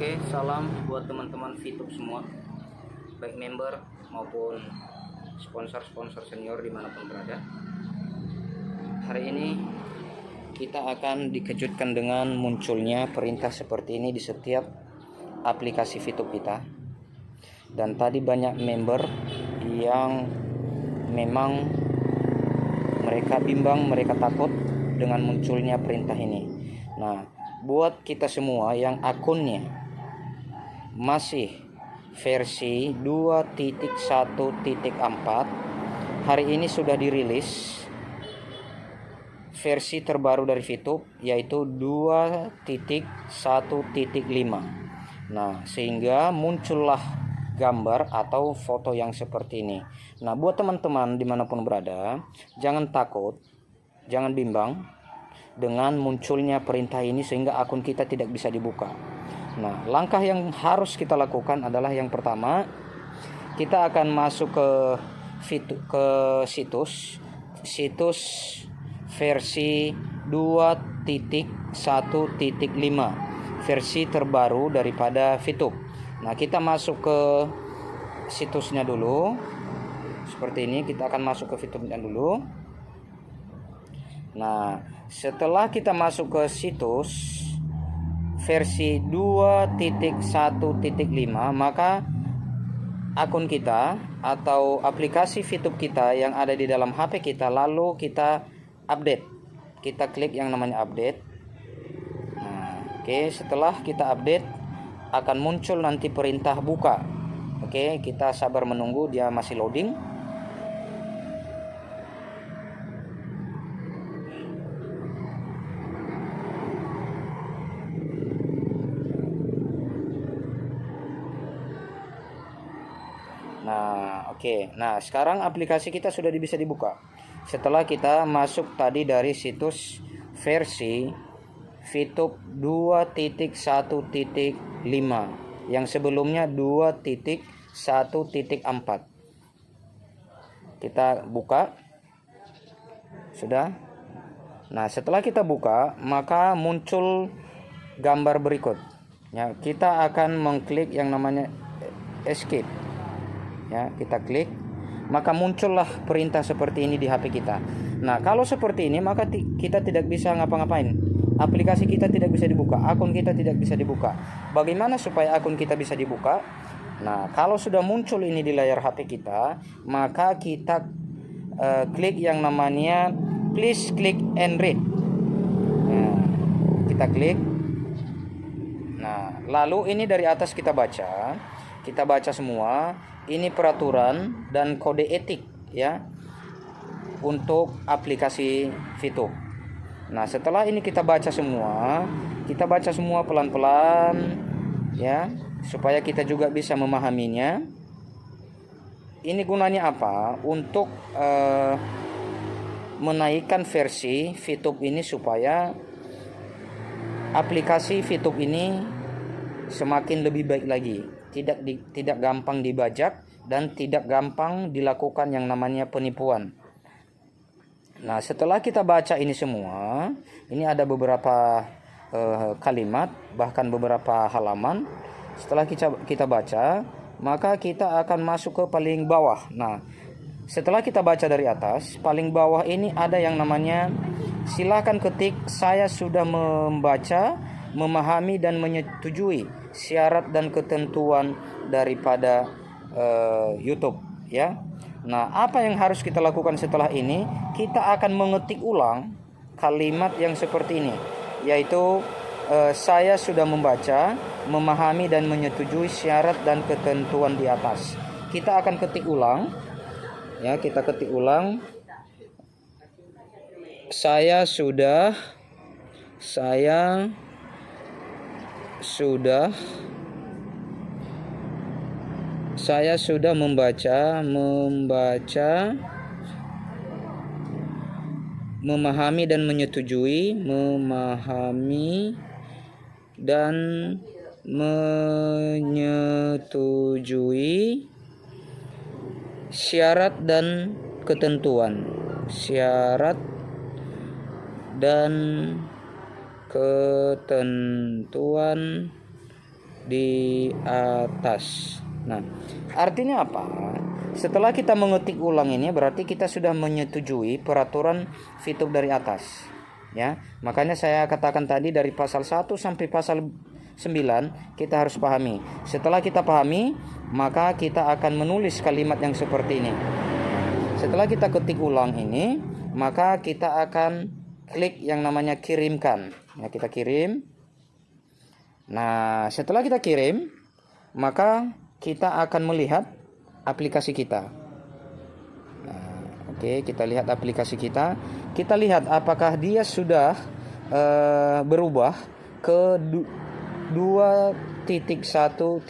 Oke, salam buat teman-teman VTube semua, baik member maupun sponsor-sponsor senior dimanapun berada. Hari ini kita akan dikejutkan dengan munculnya perintah seperti ini di setiap aplikasi VTube kita. Dan tadi banyak member yang memang mereka bimbang, mereka takut dengan munculnya perintah ini. Nah, buat kita semua yang akunnya masih versi 2.1.4, hari ini sudah dirilis versi terbaru dari VTube, yaitu 2.1.5. Nah, sehingga muncullah gambar atau foto yang seperti ini. Nah, buat teman-teman dimanapun berada, jangan takut, jangan bimbang dengan munculnya perintah ini sehingga akun kita tidak bisa dibuka. Nah, langkah yang harus kita lakukan adalah yang pertama, kita akan masuk ke situs versi 2.1.5, versi terbaru daripada VTube. Nah, kita masuk ke situsnya dulu. Seperti ini, kita akan masuk ke VTube-nya dulu. Nah, setelah kita masuk ke situs versi 2.1.5, maka akun kita atau aplikasi VTube kita yang ada di dalam HP kita lalu kita update. Kita klik yang namanya update. Nah, oke, setelah kita update akan muncul nanti perintah buka. Oke, kita sabar menunggu, dia masih loading. Nah, oke. Nah, sekarang aplikasi kita sudah bisa dibuka. Setelah kita masuk tadi dari situs versi VTube 2.1.5 yang sebelumnya 2.1.4. Kita buka. Sudah. Nah, setelah kita buka, maka muncul gambar berikut. Ya, kita akan mengklik yang namanya escape. Ya, kita klik, maka muncullah perintah seperti ini di HP kita. Nah, kalau seperti ini maka kita tidak bisa ngapa-ngapain. Aplikasi kita tidak bisa dibuka, akun kita tidak bisa dibuka. Bagaimana supaya akun kita bisa dibuka? Nah, kalau sudah muncul ini di layar HP kita, maka kita klik yang namanya please click and read. Nah, kita klik. Nah, lalu ini dari atas kita baca semua. Ini peraturan dan kode etik ya untuk aplikasi VTube. Nah, setelah ini kita baca semua pelan-pelan ya, supaya kita juga bisa memahaminya. Ini gunanya apa? Untuk menaikkan versi VTube ini supaya aplikasi VTube ini semakin lebih baik lagi. Tidak gampang dibajak dan tidak gampang dilakukan yang namanya penipuan. Nah, setelah kita baca ini semua, ini ada beberapa kalimat, bahkan beberapa halaman. Setelah kita baca, maka kita akan masuk ke paling bawah. Nah, setelah kita baca dari atas, paling bawah ini ada yang namanya silakan ketik saya sudah membaca, memahami dan menyetujui syarat dan ketentuan daripada YouTube ya. Nah, apa yang harus kita lakukan setelah ini? Kita akan mengetik ulang kalimat yang seperti ini, yaitu saya sudah membaca, memahami dan menyetujui syarat dan ketentuan di atas. Kita akan ketik ulang ya, kita ketik ulang. Saya sudah membaca, memahami dan menyetujui syarat dan ketentuan di atas. Nah, artinya apa? Setelah kita mengetik ulang ini berarti kita sudah menyetujui peraturan VTube dari atas. Ya, makanya saya katakan tadi dari pasal 1 sampai pasal 9 kita harus pahami. Setelah kita pahami, maka kita akan menulis kalimat yang seperti ini. Setelah kita ketik ulang ini, maka kita akan klik yang namanya kirimkan. Ya, kita kirim. Nah, setelah kita kirim, maka kita akan melihat aplikasi kita. Nah, oke, kita lihat aplikasi kita. Kita lihat apakah dia sudah berubah ke 2.1.5,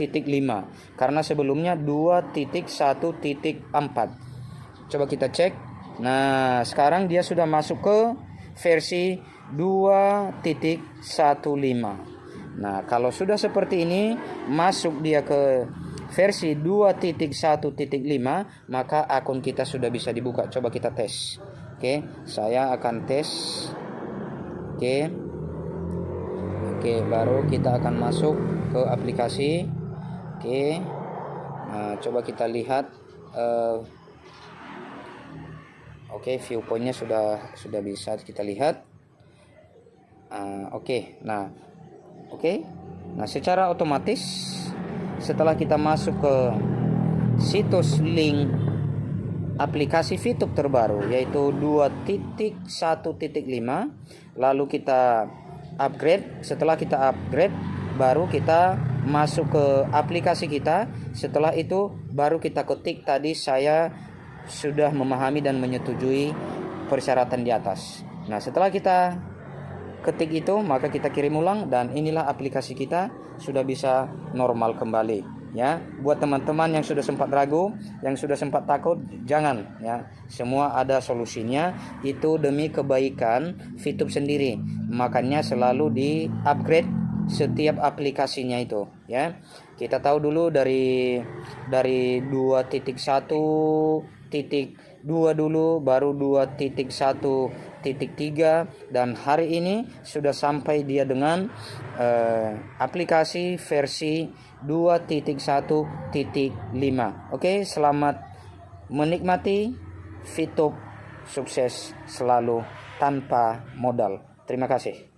karena sebelumnya 2.1.4. Coba kita cek. Nah, sekarang dia sudah masuk ke versi 2.15. Nah, kalau sudah seperti ini, masuk dia ke versi 2.1.5, maka akun kita sudah bisa dibuka. Coba kita tes. Oke, saya akan tes. Oke, baru kita akan masuk ke aplikasi. Oke, nah, coba kita lihat. Oke, viewpointnya sudah bisa kita lihat. Nah, secara otomatis setelah kita masuk ke situs link aplikasi VTube terbaru yaitu 2.1.5, lalu kita upgrade. Setelah kita upgrade, baru kita masuk ke aplikasi kita. Setelah itu baru kita ketik tadi saya sudah memahami dan menyetujui persyaratan di atas. Nah, setelah kita ketik itu, maka kita kirim ulang dan inilah aplikasi kita sudah bisa normal kembali. Ya, buat teman-teman yang sudah sempat ragu, yang sudah sempat takut, jangan ya. Semua ada solusinya, itu demi kebaikan VTube sendiri. Makanya selalu di-upgrade setiap aplikasinya itu, ya. Kita tahu dulu dari 2.1.2 dulu, baru 2.1.3, dan hari ini sudah sampai dia dengan aplikasi versi 2.1.5. Oke, selamat menikmati VTube, sukses selalu tanpa modal. Terima kasih.